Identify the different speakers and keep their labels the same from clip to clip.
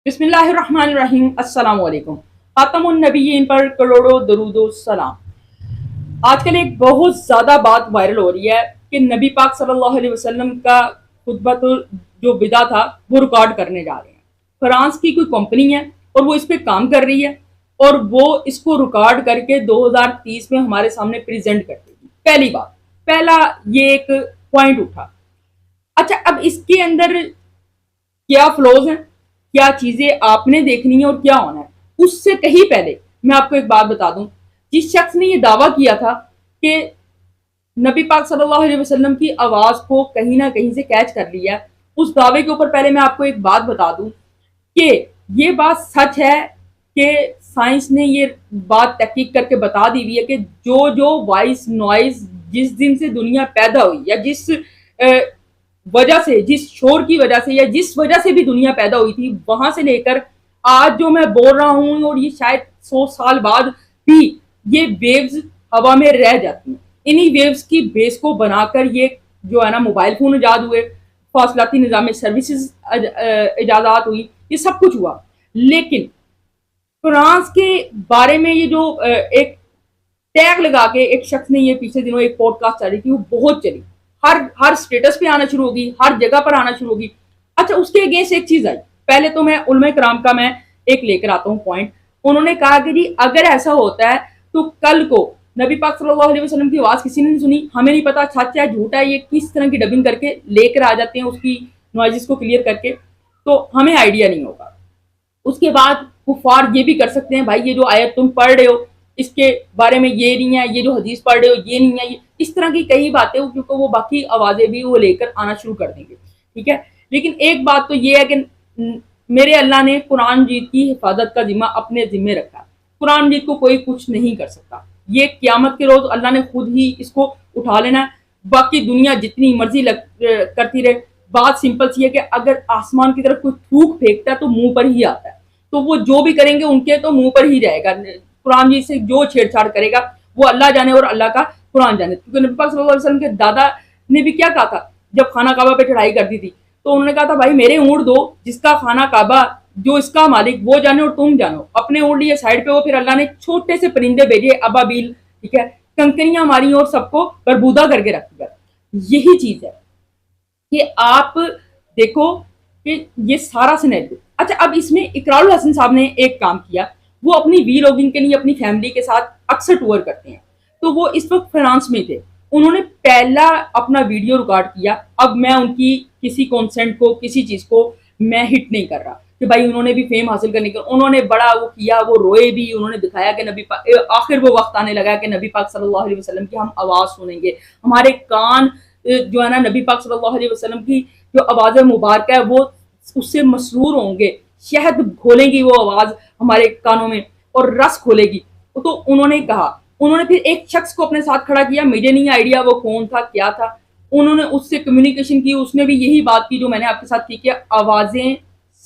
Speaker 1: بسم اللہ الرحمن الرحیم۔ السلام علیکم۔ خاتم النبیین پر کروڑوں درود و سلام۔ آج کل ایک بہت زیادہ بات وائرل ہو رہی ہے کہ نبی پاک صلی اللہ علیہ وسلم کا خطبہ جو بدعہ تھا وہ ریکارڈ کرنے جا رہے ہیں۔ فرانس کی کوئی کمپنی ہے اور وہ اس پہ کام کر رہی ہے اور وہ اس کو ریکارڈ کر کے 2030 میں ہمارے سامنے پریزنٹ کر دے گی۔ پہلا یہ ایک پوائنٹ اٹھا۔ اچھا، اب اس کے اندر کیا فلوز ہیں، کیا چیزیں آپ نے دیکھنی ہیں اور کیا ہونا ہے، اس سے کہیں پہلے میں آپ کو ایک بات بتا دوں۔ جس شخص نے یہ دعویٰ کیا تھا کہ نبی پاک صلی اللہ علیہ وسلم کی آواز کو کہیں نہ کہیں سے کیچ کر لیا، اس دعوے کے اوپر پہلے میں آپ کو ایک بات بتا دوں کہ یہ بات سچ ہے کہ سائنس نے یہ بات تحقیق کر کے بتا دی ہوئی ہے کہ جو وائس نوائز جس دن سے دنیا پیدا ہوئی یا جس وجہ سے، جس شور کی وجہ سے یا جس وجہ سے بھی دنیا پیدا ہوئی تھی، وہاں سے لے کر آج جو میں بول رہا ہوں، اور یہ شاید 100 سال بعد بھی یہ ویوز ہوا میں رہ جاتی ہیں۔ انہی ویوز کی بیس کو بنا کر یہ جو ہے نا موبائل فون ایجاد ہوئے، فاصلاتی نظام سروسز ایجادات ہوئی، یہ سب کچھ ہوا۔ لیکن فرانس کے بارے میں یہ جو ایک ٹیگ لگا کے ایک شخص نے یہ پیچھے دنوں ایک پوڈ کاسٹ چلی تھی، وہ بہت چلی، ہر سٹیٹس پہ آنا شروع ہوگی، ہر جگہ پر آنا شروع ہوگی۔ اچھا، اس کے اگینسٹ ایک چیز آئی۔ پہلے تو میں علماء کرام کا میں ایک لے کر آتا ہوں پوائنٹ۔ انہوں نے کہا کہ جی اگر ایسا ہوتا ہے تو کل کو نبی پاک صلی اللہ علیہ وسلم کی آواز کسی نے نہیں سنی، ہمیں نہیں پتا سچ ہے جھوٹ ہے، یہ کس طرح کی ڈبنگ کر کے لے کر آ جاتے ہیں اس کی نوائزز کو کلیئر کر کے، تو ہمیں آئیڈیا نہیں ہوگا۔ اس کے بعد کفار یہ بھی کر سکتے ہیں، بھائی یہ جو آیت تم پڑھ رہے ہو اس کے بارے میں یہ نہیں ہے، یہ جو حدیث پڑھ رہے ہو یہ نہیں ہے، یہ اس طرح کی کئی باتیں ہو، کیونکہ وہ باقی آوازیں بھی وہ لے کر آنا شروع کر دیں گے، ٹھیک ہے۔ لیکن ایک بات تو یہ ہے کہ میرے اللہ نے قرآن مجید کی حفاظت کا ذمہ اپنے ذمے رکھا۔ قرآن مجید کو کوئی کچھ نہیں کر سکتا، یہ قیامت کے روز اللہ نے خود ہی اس کو اٹھا لینا ہے۔ باقی دنیا جتنی مرضی کرتی رہے، بات سمپل سی ہے کہ اگر آسمان کی طرف کوئی تھوک پھینکتا ہے تو منہ پر ہی آتا ہے، تو وہ جو بھی کریں گے ان کے تو منہ پر ہی رہے گا۔ قرآن جی سے جو چھیڑ چھاڑ کرے گا وہ اللہ جانے اور اللہ کا قرآن جانے۔ کیونکہ نبی پاک صلی اللہ علیہ وسلم کے دادا نے بھی کیا کہا تھا جب خانہ کعبہ پہ چڑھائی کرتی تھی، تو انہوں نے کہا تھا بھائی میرے اونٹ دو، جس کا خانہ کعبہ جو اس کا مالک وہ جانے اور تم جانو۔ اپنے اونٹ لیے سائڈ پہ ہو، پھر اللہ نے چھوٹے سے پرندے بھیجے ابابیل، ٹھیک ہے، کنکریاں ماری اور سب کو بربودہ کر کے رکھ دیا۔ یہی چیز ہے کہ آپ دیکھو کہ یہ سارا سینیریو۔ اچھا، اب اس میں اقرار الحسن صاحب نے ایک کام کیا، وہ اپنی وی لاگنگ کے لیے اپنی فیملی کے ساتھ اکثر ٹور کرتے ہیں، تو وہ اس وقت فرانس میں تھے۔ انہوں نے پہلا اپنا ویڈیو ریکارڈ کیا۔ اب میں ان کی کسی کانسنٹ کو، کسی چیز کو میں ہٹ نہیں کر رہا کہ بھائی انہوں نے بھی فیم حاصل کرنے کے، انہوں نے بڑا وہ کیا، وہ روئے بھی، انہوں نے دکھایا کہ نبی پاک، آخر وہ وقت آنے لگا کہ نبی پاک صلی اللہ علیہ وسلم کی ہم آواز سنیں گے، ہمارے کان جو ہے نا نبی پاک صلی اللہ علیہ وسلم کی جو آواز مبارکہ ہے وہ اس سے مسرور ہوں گے، شہد گھولے گی وہ آواز ہمارے کانوں میں اور رس کھولے گی۔ تو انہوں نے کہا، انہوں نے پھر ایک شخص کو اپنے ساتھ کھڑا کیا، مجھے نہیں آئیڈیا وہ کون تھا کیا تھا، انہوں نے اس سے کمیونیکیشن کی، اس نے بھی یہی بات کی جو میں نے آپ کے ساتھ کی کہ آوازیں،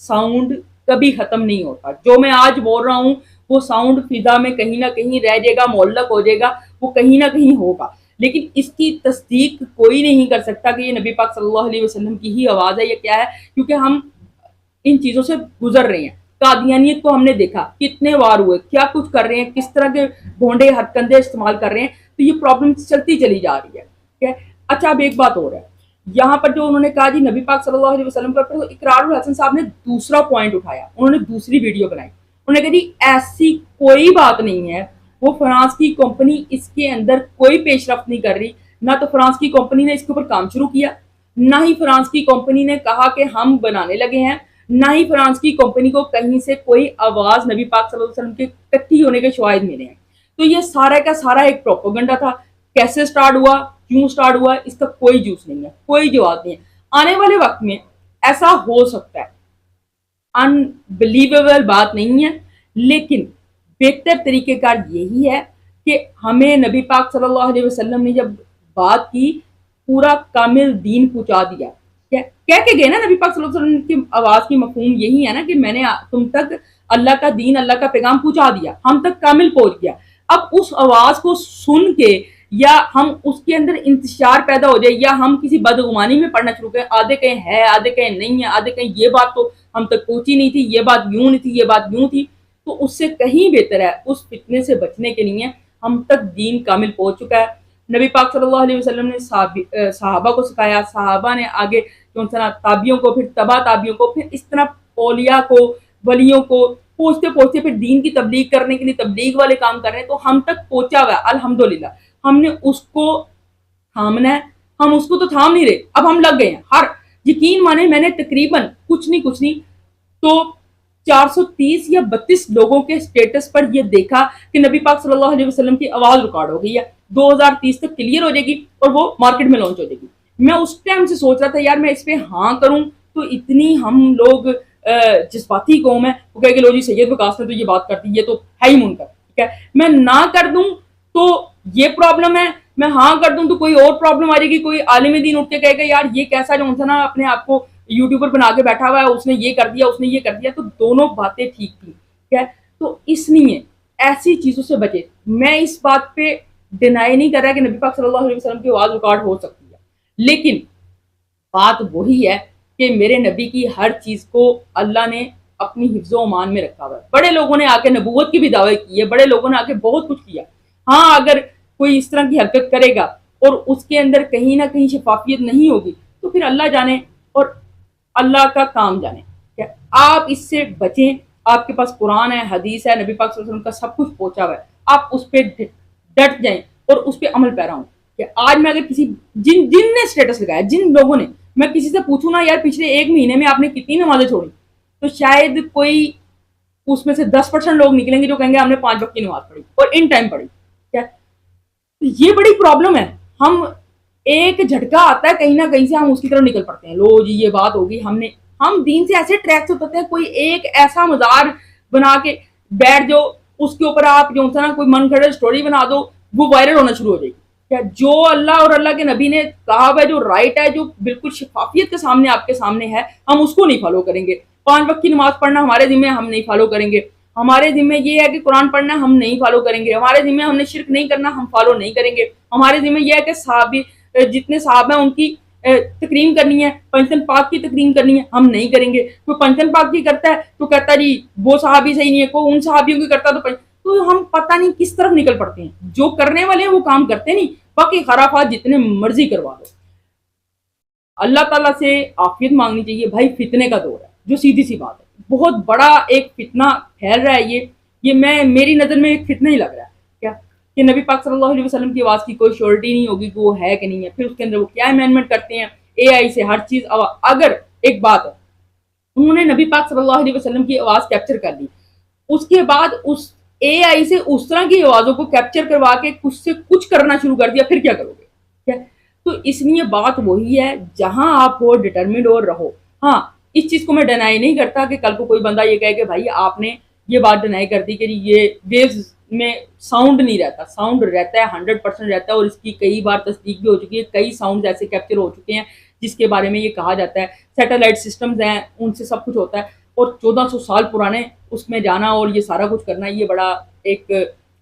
Speaker 1: ساؤنڈ کبھی ختم نہیں ہوتا، جو میں آج بول رہا ہوں وہ ساؤنڈ فضا میں کہیں نہ کہیں رہ جائے گا، معلق ہو جائے گا، وہ کہیں نہ کہیں ہوگا، لیکن اس کی تصدیق کوئی نہیں کر سکتا کہ یہ نبی پاک صلی اللہ علیہ وسلم کی ہی آواز ہے یا کیا ہے، کیونکہ ہم ان چیزوں سے گزر رہے ہیں۔ قادیانیت کو ہم نے دیکھا کتنے وار ہوئے، کیا کچھ کر رہے ہیں، کس طرح کے بھونڈے ہتھ کندھے استعمال کر رہے ہیں، تو یہ پرابلم چلتی چلی جا رہی ہے، ٹھیک ہے۔ اچھا، اب ایک بات ہو رہا ہے یہاں پر، جو انہوں نے کہا جی نبی پاک صلی اللہ علیہ وسلم پر، اقرار الحسن صاحب نے دوسرا پوائنٹ اٹھایا، انہوں نے دوسری ویڈیو بنائی، انہوں نے کہا جی ایسی کوئی بات نہیں ہے، وہ فرانس کی کمپنی اس کے اندر کوئی پیش رفت نہیں کر رہی، نہ تو فرانس کی کمپنی نے اس کے اوپر کام شروع کیا، نہ ہی فرانس کی کمپنی نے کہا کہ ہم بنانے لگے ہیں، نہ ہی فرانس کی کمپنی کو کہیں سے کوئی آواز نبی پاک صلی اللہ علیہ وسلم کے اکٹھی ہونے کے شواہد ملے ہیں۔ تو یہ سارا کا سارا ایک پروپیگنڈا تھا۔ کیسے سٹارٹ ہوا، کیوں سٹارٹ ہوا، اس کا کوئی جوس نہیں ہے، کوئی جواب نہیں ہے۔ آنے والے وقت میں ایسا ہو سکتا ہے، انبلیویبل بات نہیں ہے، لیکن بہتر طریقہ کار یہی ہے کہ ہمیں نبی پاک صلی اللہ علیہ وسلم نے جب بات کی، پورا کامل دین پہنچا دیا، کہہ کے گئے نا نبی پاک صلی اللہ علیہ وسلم کی آواز کی مفہوم یہی ہے نا کہ میں نے تم تک اللہ کا دین، اللہ کا پیغام پہنچا دیا، ہم تک کامل پہنچ گیا۔ اب اس آواز کو سن کے یا ہم اس کے اندر انتشار پیدا ہو جائے یا ہم کسی بدگمانی میں پڑھنا شروع کریں، آدھے کہیں ہے آدھے کہیں نہیں ہے، آدھے کہیں یہ بات تو ہم تک پہنچی نہیں تھی، یہ بات یوں نہیں تھی، یہ بات یوں تھی، تو اس سے کہیں بہتر ہے اس فتنے سے بچنے کے لیے ہم تک دین کامل پہنچ چکا ہے۔ نبی پاک صلی اللہ علیہ وسلم نے صحابہ کو سکھایا، صحابہ نے آگے تابعیوں کو، پھر تبع تابعیوں کو، پھر اس طرح اولیاء کو، ولیوں کو پہنچتے پہنچتے پھر دین کی تبلیغ کرنے کے لیے تبلیغ والے کام کر رہے ہیں، تو ہم تک پہنچا ہوا ہے الحمدللہ۔ ہم نے اس کو تھامنا ہے، ہم اس کو تو تھام نہیں رہے، اب ہم لگ گئے ہیں۔ ہر یقین مانے میں نے تقریباً کچھ نہیں تو 430 یا 32 لوگوں کے سٹیٹس پر یہ دیکھا کہ نبی پاک صلی اللہ علیہ وسلم کی آواز ریکارڈ ہو گئی ہے، 2030 تک کلیئر ہو جائے گی اور وہ مارکیٹ میں لانچ ہو جائے گی۔ میں اس ٹائم سے سوچ رہا تھا یار میں اس پہ ہاں کروں تو اتنی ہم لوگ جذباتی قوم ہے، وہ کہے کہ لو جی سید وقاص نے تو یہ بات کرتی، یہ تو ہے ہی منکر، ٹھیک ہے۔ میں نہ کر دوں تو یہ پرابلم ہے، میں ہاں کر دوں تو کوئی اور پرابلم آ جائے گی، کوئی عالم دین اٹھ کے کہے گا یار یہ کیسا جو نا اپنے آپ کو یوٹیوبر بنا کے بیٹھا ہوا ہے، اس نے یہ کر دیا، اس نے یہ کر دیا، تو دونوں باتیں ٹھیک تھی، ٹھیک ہے۔ تو اس لیے ایسی چیزوں سے بچے۔ میں اس بات پہ ڈینائی نہیں کر رہا کہ نبی پاک صلی اللہ علیہ وسلم کی آواز ریکارڈ ہو سکتی ہے، لیکن بات وہی ہے کہ میرے نبی کی ہر چیز کو اللہ نے اپنی حفظ و امان میں رکھا ہوا ہے۔ بڑے لوگوں نے آ کے نبوت کی بھی دعوی کی ہے، بڑے لوگوں نے آ کے بہت کچھ کیا۔ ہاں اگر کوئی اس طرح کی حرکت کرے گا اور اس کے اندر کہیں نہ کہیں شفافیت نہیں ہوگی تو پھر اللہ جانے اور اللہ کا کام جانے۔ آپ اس سے بچیں، آپ کے پاس قرآن ہے، حدیث ہے، نبی پاک صلی اللہ علیہ وسلم کا سب کچھ پہنچا ہوا ہے، آپ اس پہ ڈٹ جائیں اور اس پہ عمل پیرا ہوں۔ کہ آج میں اگر کسی جن نے سٹیٹس لگایا، جن لوگوں نے، میں کسی سے پوچھوں نا یار پچھلے ایک مہینے میں آپ نے کتنی نمازیں چھوڑی، تو شاید کوئی اس میں سے 10% لوگ نکلیں گے جو کہیں گے ہم نے 5 وقت کی نماز پڑھی اور ان ٹائم پڑھی۔ کیا یہ بڑی پرابلم ہے، ہم ایک جھٹکا آتا ہے کہیں نہ کہیں سے ہم اس کی طرف نکل پڑتے ہیں، لو جی یہ بات ہوگی، ہم دین سے ایسے ٹریک سے اترتے ہیں، کوئی ایک ایسا مزار بنا کے بیٹھ جو اس کے اوپر آپ جو نا کوئی من گھڑت سٹوری بنا دو، وہ وائرل ہونا شروع ہو جائے گی۔ کیا جو اللہ اور اللہ کے نبی نے کہا ہے، جو رائٹ ہے، جو بالکل شفافیت کے سامنے آپ کے سامنے ہے، ہم اس کو نہیں فالو کریں گے۔ 5 وقت کی نماز پڑھنا ہمارے ذمہ ہم نہیں فالو کریں گے، ہمارے ذمہ یہ ہے کہ قرآن پڑھنا ہم نہیں فالو کریں گے، ہمارے ذمہ ہم نے شرک نہیں کرنا ہم فالو نہیں کریں گے، ہمارے ذمہ یہ ہے کہ صحابی جتنے صحابہ ہیں ان کی تکریم کرنی ہے، پنجتن پاک کی تکریم کرنی ہے، ہم نہیں کریں گے۔ کوئی پنجتن پاک کی کرتا ہے تو کہتا ہے جی وہ صحابی صحیح نہیں ہے، کوئی ان صحابیوں کی کرتا تو ہم پتہ نہیں کس طرف نکل پڑتے ہیں۔ جو کرنے والے ہیں وہ کام کرتے نہیں، باقی خرافات جتنے مرضی کروا دو۔ اللہ تعالیٰ سے عافیت مانگنی چاہیے۔ بھائی فتنے کا دور ہے، جو سیدھی سی بات ہے، بہت بڑا ایک فتنہ پھیل رہا ہے۔ یہ میری نظر میں ایک فتنہ ہی لگ رہا ہے کیا کہ نبی پاک صلی اللہ علیہ وسلم کی آواز کی کوئی شیورٹی نہیں ہوگی کہ وہ ہے کہ نہیں ہے، پھر اس کے اندر وہ کیا امینڈمنٹ کرتے ہیں، اے آئی سے ہر چیز۔ اگر ایک بات ہے، انہوں نے نبی پاک صلی اللہ علیہ وسلم کی آواز کیپچر کر لی، اس کے بعد اس اے آئی سے اس طرح کی آوازوں کو کیپچر کروا کے کچھ سے کچھ کرنا شروع کر دیا، پھر کیا کرو گے؟ کیا تو اس لیے بات وہی ہے، جہاں آپ ہو ڈٹرمنڈ اور رہو۔ ہاں اس چیز کو میں ڈینائی نہیں کرتا کہ کل کو کوئی بندہ یہ کہے کہ بھائی آپ نے یہ بات ڈینائی کر دی کہ یہ ویوز میں ساؤنڈ نہیں رہتا، ساؤنڈ رہتا ہے، 100% رہتا ہے، اور اس کی کئی بار تصدیق بھی ہو چکی ہے، کئی ساؤنڈ ایسے کیپچر ہو چکے ہیں جس کے بارے میں یہ کہا جاتا ہے سیٹلائٹ سسٹمز ہیں ان سے سب کچھ ہوتا ہے، اور 1400 سال پرانے اس میں جانا اور یہ سارا کچھ کرنا یہ بڑا ایک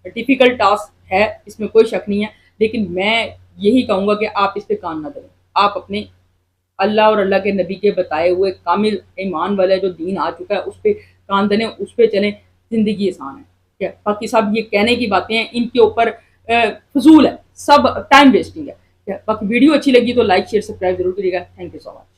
Speaker 1: ڈیفیکلٹ ٹاسک ہے، اس میں کوئی شک نہیں ہے۔ لیکن میں یہی کہوں گا کہ آپ اس پہ کان نہ دیں، آپ اپنے اللہ اور اللہ کے نبی کے بتائے ہوئے کامل ایمان والا جو دین آ چکا ہے اس پہ کان دیں، اس پہ چلیں، زندگی آسان ہے۔ باقی سب یہ کہنے کی باتیں ہیں، ان کے اوپر فضول ہے، سب ٹائم ویسٹنگ ہے۔ باقی ویڈیو اچھی لگی تو لائک شیئر سبسکرائب ضرور کریے گا۔ Thank you so much.